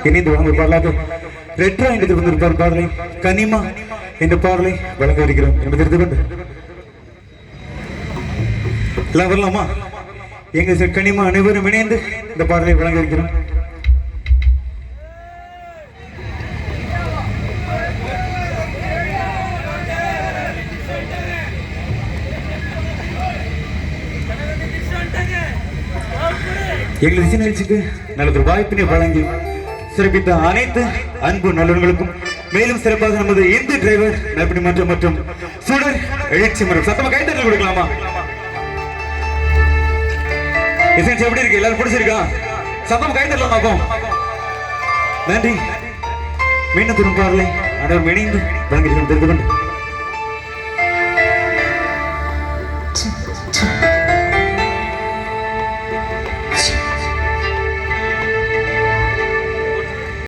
இணைந்து வழங்க பாடலாக ரெட்ரா என்று வந்திருப்பார் பாடலை கனிமா என்ற பாடலை வழங்க இருக்கிறோம் என்று தெரிந்து கொண்டு எல்லாம் வரலாமா? எங்க கனிமா அனைவரும் இணைந்து இந்த பாடலை வழங்க இருக்கிறோம். எங்களது இசை நிகழ்ச்சிக்கு நல்ல ஒரு வாய்ப்பினை வழங்கி சிறப்பித்த அனைத்து அன்பு நல்லவர்களுக்கும் மேலும் சிறப்பாக நமது இந்து டிரைவர் நற்பணி மன்றம் மற்றும் சுடர் எழுச்சி மன்றம் சத்தமா கைத்தட்டல் கொடுக்கலாமா? இசை எப்படி இருக்கு? எல்லாரும் பிடிச்சிருக்கா? சத்தமா கைத்தட்டலாம் பார்ப்போம். நன்றி. மீண்டும் திரும்ப பாடலை அனைவரும் இணைந்து வழங்குகிறோம் தெரிந்து கொண்டு